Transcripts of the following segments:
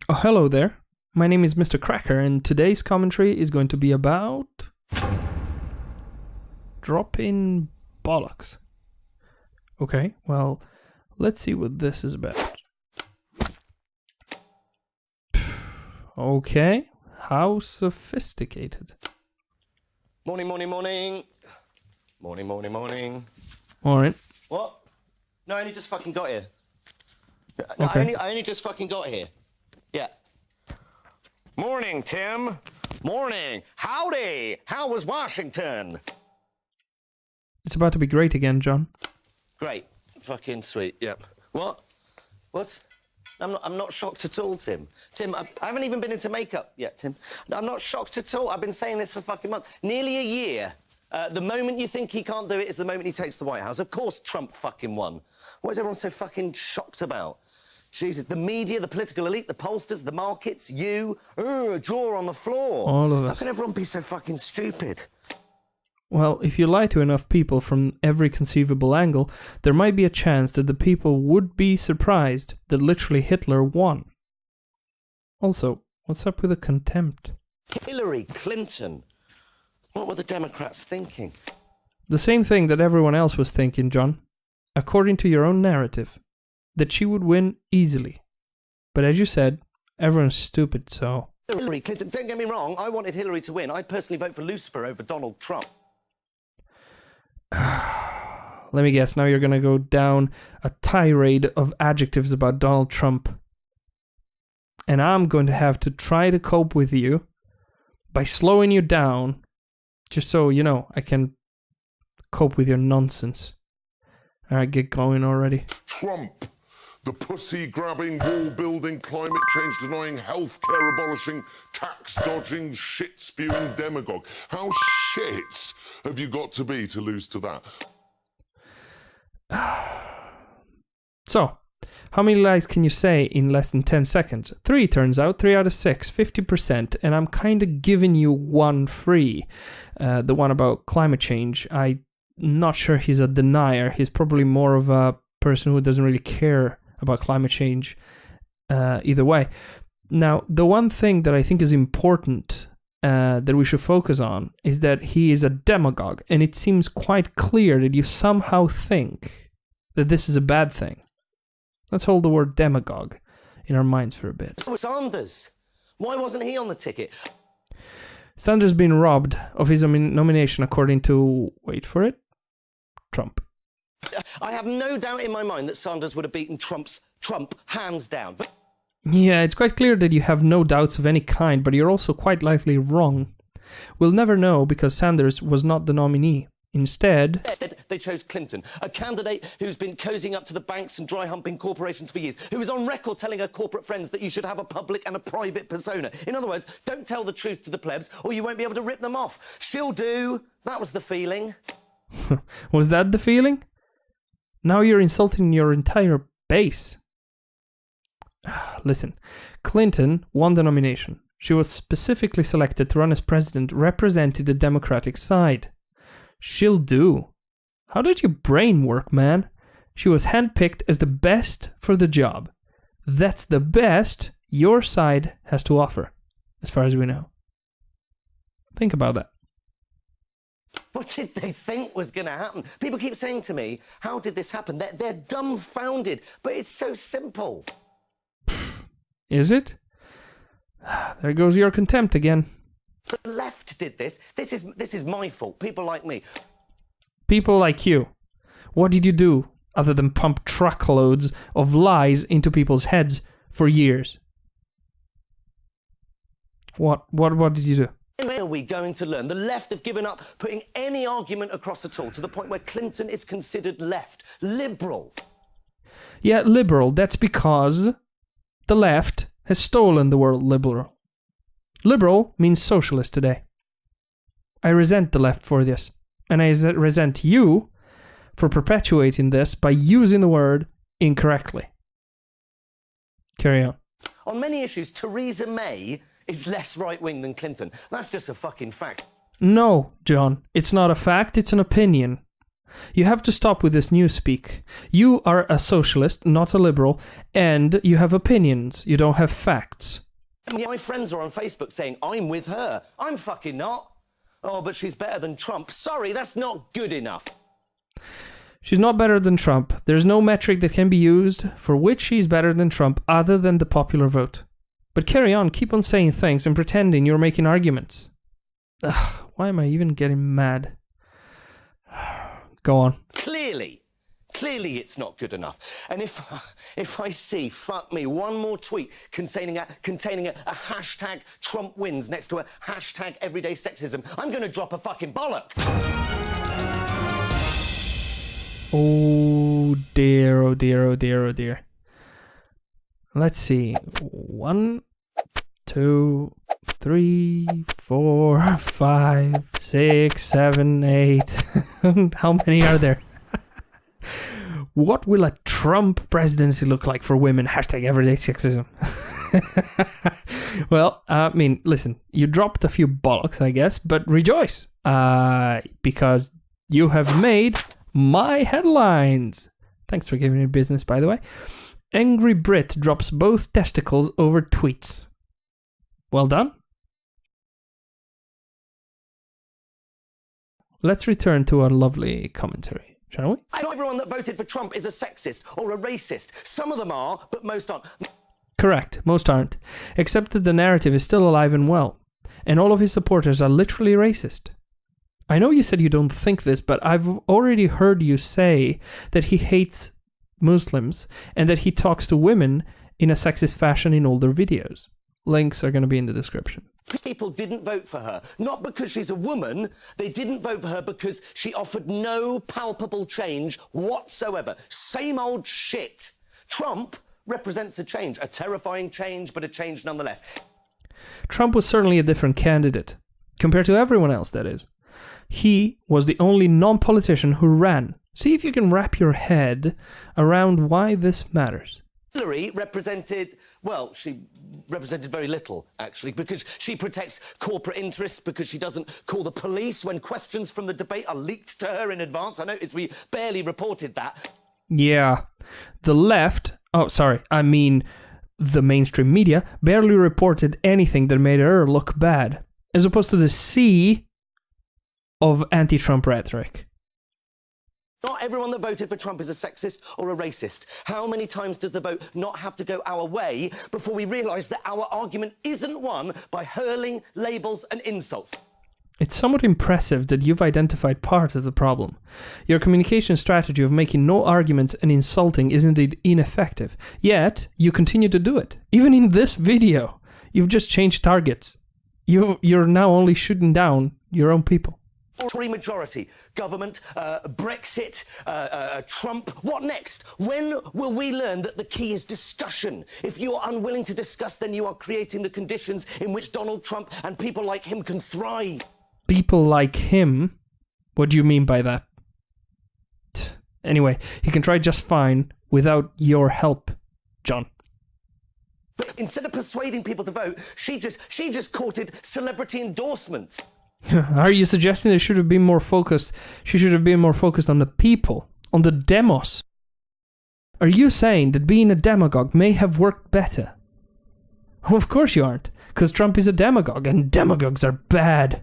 Oh, hello there. My name is Mr. Cracker, and today's commentary is going to be about dropping bollocks. Okay, well, let's see what this is about. Okay, how sophisticated. Morning, morning, morning. Morning, morning, morning. Alright. What? No, I only just fucking got here. No, Okay. I only just fucking got here. Yeah. Morning, Tim. Morning. Howdy. How was Washington? It's about to be great again, John. Great. Fucking sweet. Yep. What? What? I'm not shocked at all, Tim. Tim, I haven't even been into makeup yet, Tim. I'm not shocked at all. I've been saying this for fucking months. Nearly a year. The moment you think he can't do it is the moment he takes the White House. Of course Trump fucking won. What is everyone so fucking shocked about? Jesus, the media, the political elite, the pollsters, the markets, you, a jaw on the floor. All of us. How can everyone be so fucking stupid? Well, if you lie to enough people from every conceivable angle, there might be a chance that the people would be surprised that literally Hitler won. Also, what's up with the contempt? Hillary Clinton. What were the Democrats thinking? The same thing that everyone else was thinking, John. According to your own narrative, that she would win easily. But as you said, everyone's stupid, so... Hillary Clinton, don't get me wrong, I wanted Hillary to win. I'd personally vote for Lucifer over Donald Trump. Let me guess, now you're gonna go down a tirade of adjectives about Donald Trump. And I'm going to have to try to cope with you by slowing you down, just so, you know, I can cope with your nonsense. Alright, get going already. Trump, the pussy-grabbing, wall-building, climate-change-denying, health-care abolishing, tax-dodging, shit-spewing demagogue. How shit have you got to be to lose to that? So, how many lies can you say in less than 10 seconds? 3 turns out, 3 out of 6, 50%, and I'm kind of giving you one free. The one about climate change. I'm not sure he's a denier. He's probably more of a person who doesn't really care about climate change either way. Now, the one thing that I think is important that we should focus on is that he is a demagogue, and it seems quite clear that you somehow think that this is a bad thing. Let's hold the word demagogue in our minds for a bit. So Sanders. Why wasn't he on the ticket? Sanders been robbed of his nomination according to, wait for it, Trump. I have no doubt in my mind that Sanders would have beaten Trump hands down. But Yeah, it's quite clear that you have no doubts of any kind, but you're also quite likely wrong. We'll never know because Sanders was not the nominee. Instead, they chose Clinton, a candidate who's been cozying up to the banks and dry humping corporations for years, who is on record telling her corporate friends that you should have a public and a private persona. In other words, don't tell the truth to the plebs or you won't be able to rip them off. She'll do. That was the feeling. was that the feeling? Now you're insulting your entire base. Listen, Clinton won the nomination. She was specifically selected to run as president, representing the Democratic side. She'll do. How did your brain work, man? She was handpicked as the best for the job. That's the best your side has to offer, as far as we know. Think about that. What did they think was going to happen? People keep saying to me, how did this happen? They're dumbfounded, but it's so simple. Is it? There goes your contempt again. The left did this. This is my fault. People like me. People like you. What did you do other than pump truckloads of lies into people's heads for years? What did you do? When are we going to learn? The left have given up putting any argument across at all, to the point where Clinton is considered left, liberal. Yeah, liberal. That's because the left has stolen the word liberal. Liberal means socialist today. I resent the left for this, and I resent you for perpetuating this by using the word incorrectly. Carry on. On many issues, Theresa May is less right-wing than Clinton. That's just a fucking fact. No, John, it's not a fact, it's an opinion. You have to stop with this newspeak. You are a socialist, not a liberal, and you have opinions. You don't have facts. My friends are on Facebook saying, I'm with her. I'm fucking not. Oh, but she's better than Trump. Sorry, that's not good enough. She's not better than Trump. There's no metric that can be used for which she's better than Trump other than the popular vote. But carry on, keep on saying things and pretending you're making arguments. Ugh, why am I even getting mad? Go on. Clearly it's not good enough. And if I see, fuck me, one more tweet containing a hashtag Trump wins next to a hashtag everyday sexism, I'm going to drop a fucking bollock. Oh dear, oh dear, oh dear, oh dear. Let's see. 1, 2, 3, 4, 5, 6, 7, 8. How many are there? What will a Trump presidency look like for women? Hashtag everyday sexism. Well, I mean, listen, you dropped a few bollocks, I guess, but rejoice. Because you have made my headlines. Thanks for giving me business, by the way. Angry Brit drops both testicles over tweets. Well done. Let's return to our lovely commentary, shall we? Not everyone that voted for Trump is a sexist or a racist. Some of them are, but most aren't. Correct, most aren't. Except that the narrative is still alive and well. And all of his supporters are literally racist. I know you said you don't think this, but I've already heard you say that he hates Muslims and that he talks to women in a sexist fashion in older videos. Links are going to be in the description. People didn't vote for her, not because she's a woman. They didn't vote for her because she offered no palpable change whatsoever. Same old shit. Trump represents a change, a terrifying change, but a change nonetheless. Trump was certainly a different candidate, compared to everyone else, that is. He was the only non-politician who ran. See if you can wrap your head around why this matters. Hillary represented, well, she represented very little, actually, because she protects corporate interests, because she doesn't call the police when questions from the debate are leaked to her in advance. I noticed we barely reported that. Yeah. The left, the mainstream media, barely reported anything that made her look bad, as opposed to the sea of anti-Trump rhetoric. Not everyone that voted for Trump is a sexist or a racist. How many times does the vote not have to go our way before we realise that our argument isn't won by hurling labels and insults? It's somewhat impressive that you've identified part of the problem. Your communication strategy of making no arguments and insulting is indeed ineffective. Yet, you continue to do it. Even in this video, you've just changed targets. You're now only shooting down your own people. Majority, government, Brexit, Trump. What next? When will we learn that the key is discussion? If you are unwilling to discuss, then you are creating the conditions in which Donald Trump and people like him can thrive. People like him? What do you mean by that? Anyway, he can try just fine without your help, John. But instead of persuading people to vote, she just courted celebrity endorsements. Are you suggesting it should have been more focused? She should have been more focused on the people, on the demos. Are you saying that being a demagogue may have worked better? Of course you aren't, because Trump is a demagogue, and demagogues are bad.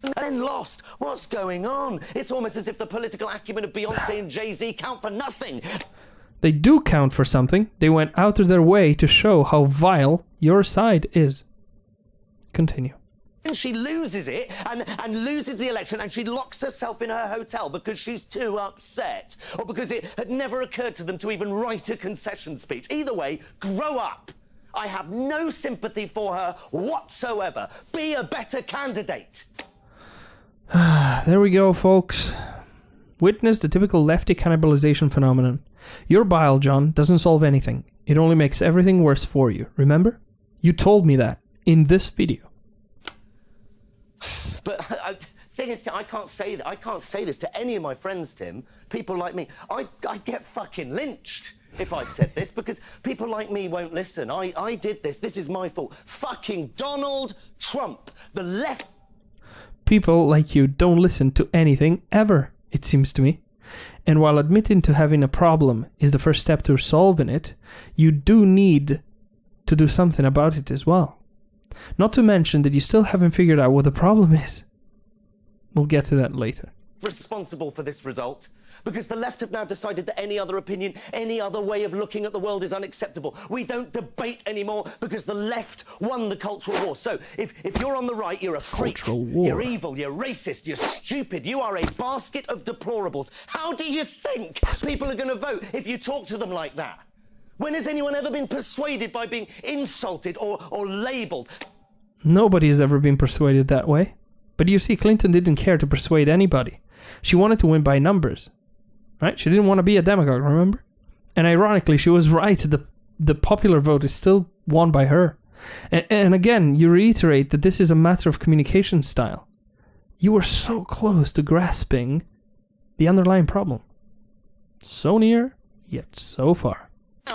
And then lost. What's going on? It's almost as if the political acumen of Beyonce and Jay-Z count for nothing. They do count for something. They went out of their way to show how vile your side is. Continue. And she loses it and loses the election, and she locks herself in her hotel because she's too upset, or because it had never occurred to them to even write a concession speech. Either way, grow up. I have no sympathy for her whatsoever. Be a better candidate. There we go, folks. Witness the typical lefty cannibalization phenomenon. Your bile, John, doesn't solve anything. It only makes everything worse for you, remember? You told me that in this video. But thing is, I can't say that. I can't say this to any of my friends, Tim. People like me. I'd get fucking lynched if I said this, because people like me won't listen. I did this. This is my fault. Fucking Donald Trump. The left. People like you don't listen to anything ever, it seems to me. And while admitting to having a problem is the first step to solving it, you do need to do something about it as well. Not to mention that you still haven't figured out what the problem is. We'll get to that later. Responsible for this result. Because the left have now decided that any other opinion, any other way of looking at the world is unacceptable. We don't debate anymore because the left won the cultural war. So if you're on the right, you're a freak. You're evil, you're racist, you're stupid. You are a basket of deplorables. How do you think people are going to vote if you talk to them like that? When has anyone ever been persuaded by being insulted or labelled? Nobody has ever been persuaded that way. But you see, Clinton didn't care to persuade anybody. She wanted to win by numbers. Right? She didn't want to be a demagogue, remember? And ironically, she was right. The popular vote is still won by her. And again, you reiterate that this is a matter of communication style. You were so close to grasping the underlying problem. So near, yet so far.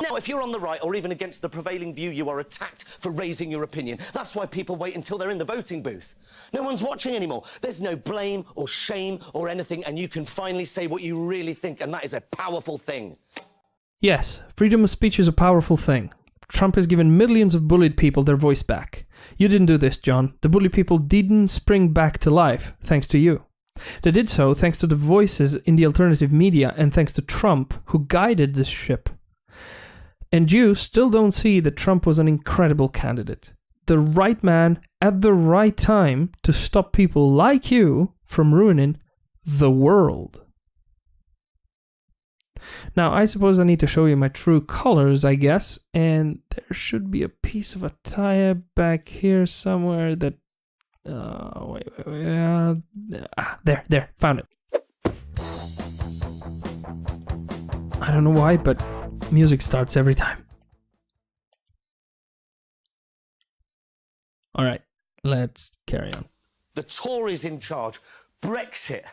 Now, if you're on the right or even against the prevailing view, you are attacked for raising your opinion. That's why people wait until they're in the voting booth. No one's watching anymore. There's no blame or shame or anything, and you can finally say what you really think, and that is a powerful thing. Yes, freedom of speech is a powerful thing. Trump has given millions of bullied people their voice back. You didn't do this, John. The bullied people didn't spring back to life, thanks to you. They did so thanks to the voices in the alternative media and thanks to Trump, who guided this ship. And you still don't see that Trump was an incredible candidate. The right man at the right time to stop people like you from ruining the world. Now, I suppose I need to show you my true colors, I guess. And there should be a piece of a tie back here somewhere that... There, found it. I don't know why, but music starts every time. All right, let's carry on. The Tories in charge, Brexit,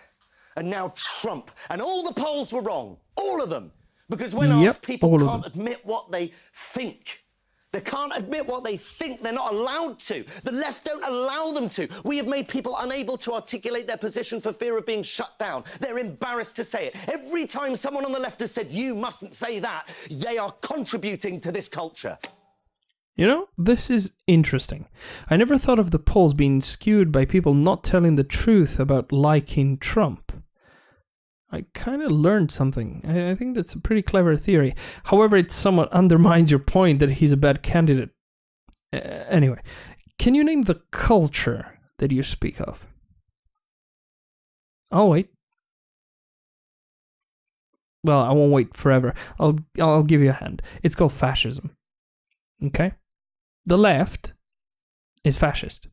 and now Trump. And all the polls were wrong. All of them. Because when asked, people can't admit what they think. They can't admit what they think. They're not allowed to. The left don't allow them to. We have made people unable to articulate their position for fear of being shut down. They're embarrassed to say it. Every time someone on the left has said, you mustn't say that, they are contributing to this culture. You know, this is interesting. I never thought of the polls being skewed by people not telling the truth about liking Trump. I kind of learned something. I think that's a pretty clever theory. However, it somewhat undermines your point that he's a bad candidate. Anyway, can you name the culture that you speak of? I'll wait. Well, I won't wait forever. I'll give you a hand. It's called fascism. Okay? The left is fascist.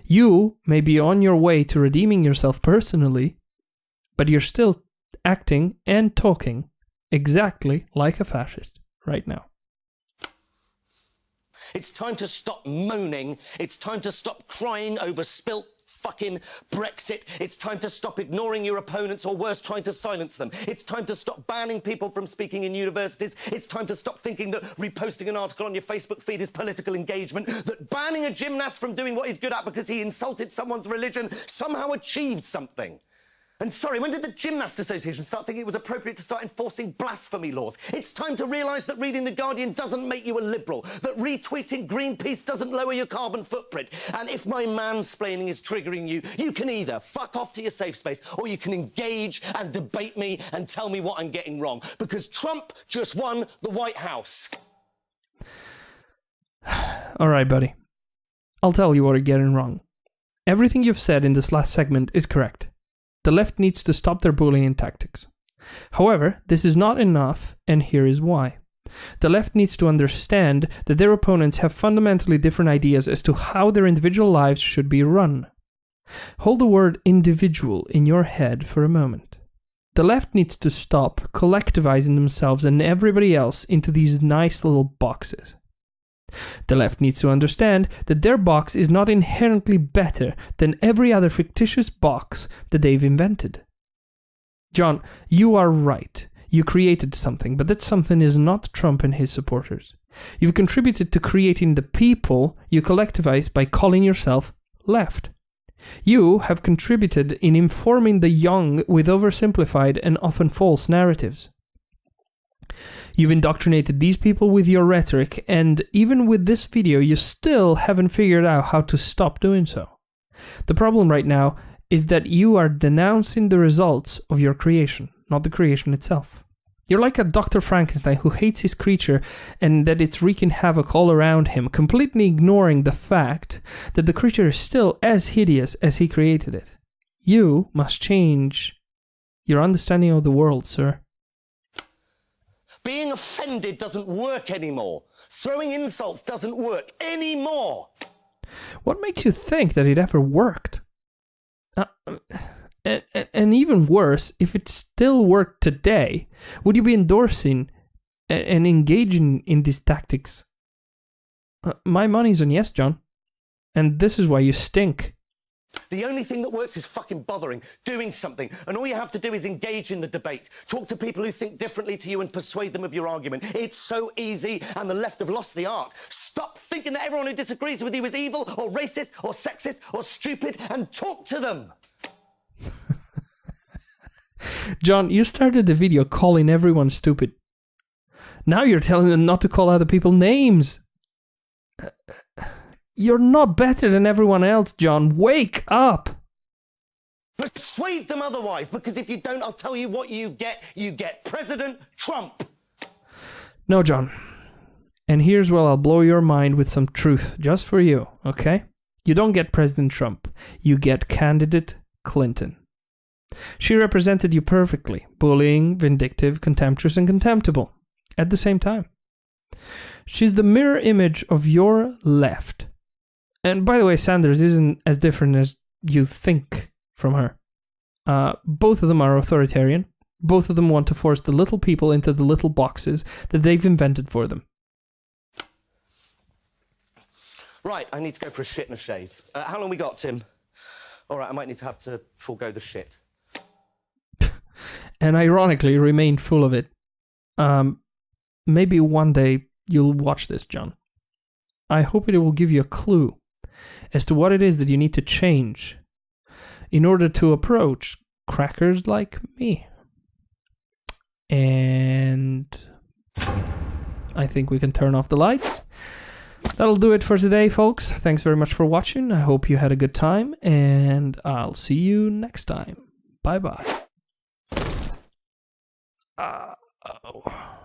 You may be on your way to redeeming yourself personally, but you're still acting and talking exactly like a fascist right now. It's time to stop moaning. It's time to stop crying over spilt fucking Brexit. It's time to stop ignoring your opponents, or worse, trying to silence them. It's time to stop banning people from speaking in universities. It's time to stop thinking that reposting an article on your Facebook feed is political engagement, that banning a gymnast from doing what he's good at because he insulted someone's religion somehow achieved something. And sorry, when did the Gymnast Association start thinking it was appropriate to start enforcing blasphemy laws? It's time to realise that reading The Guardian doesn't make you a liberal, that retweeting Greenpeace doesn't lower your carbon footprint. And if my mansplaining is triggering you, you can either fuck off to your safe space, or you can engage and debate me and tell me what I'm getting wrong. Because Trump just won the White House. All right, buddy. I'll tell you what you're getting wrong. Everything you've said in this last segment is correct. The left needs to stop their bullying tactics. However, this is not enough, and here is why. The left needs to understand that their opponents have fundamentally different ideas as to how their individual lives should be run. Hold the word individual in your head for a moment. The left needs to stop collectivizing themselves and everybody else into these nice little boxes. The left needs to understand that their box is not inherently better than every other fictitious box that they've invented. John, you are right. You created something, but that something is not Trump and his supporters. You've contributed to creating the people you collectivize by calling yourself left. You have contributed in informing the young with oversimplified and often false narratives. You've indoctrinated these people with your rhetoric, and even with this video, you still haven't figured out how to stop doing so. The problem right now is that you are denouncing the results of your creation, not the creation itself. You're like a Dr. Frankenstein who hates his creature and that it's wreaking havoc all around him, completely ignoring the fact that the creature is still as hideous as he created it. You must change your understanding of the world, sir. Being offended doesn't work anymore. Throwing insults doesn't work anymore. What makes you think that it ever worked? And even worse, if it still worked today, would you be endorsing and engaging in these tactics? My money's on yes, John. And this is why you stink. The only thing that works is fucking bothering, doing something. And all you have to do is engage in the debate. Talk to people who think differently to you and persuade them of your argument. It's so easy, and the left have lost the art. Stop thinking that everyone who disagrees with you is evil or racist or sexist or stupid, and talk to them. John, you started the video calling everyone stupid. Now you're telling them not to call other people names. You're not better than everyone else, John. Wake up! Persuade them otherwise, because if you don't, I'll tell you what you get. You get President Trump. No, John. And here's where I'll blow your mind with some truth, just for you, okay? You don't get President Trump. You get candidate Clinton. She represented you perfectly, bullying, vindictive, contemptuous, and contemptible at the same time. She's the mirror image of your left. And by the way, Sanders isn't as different as you think from her. Both of them are authoritarian. Both of them want to force the little people into the little boxes that they've invented for them. Right, I need to go for a shit and a shave. How long we got, Tim? All right, I might need to have to forego the shit. And ironically remained full of it. Maybe one day you'll watch this, John. I hope it will give you a clue as to what it is that you need to change in order to approach crackers like me. And I think we can turn off the lights. That'll do it for today, folks. Thanks very much for watching. I hope you had a good time, and I'll see you next time. Bye-bye. Oh.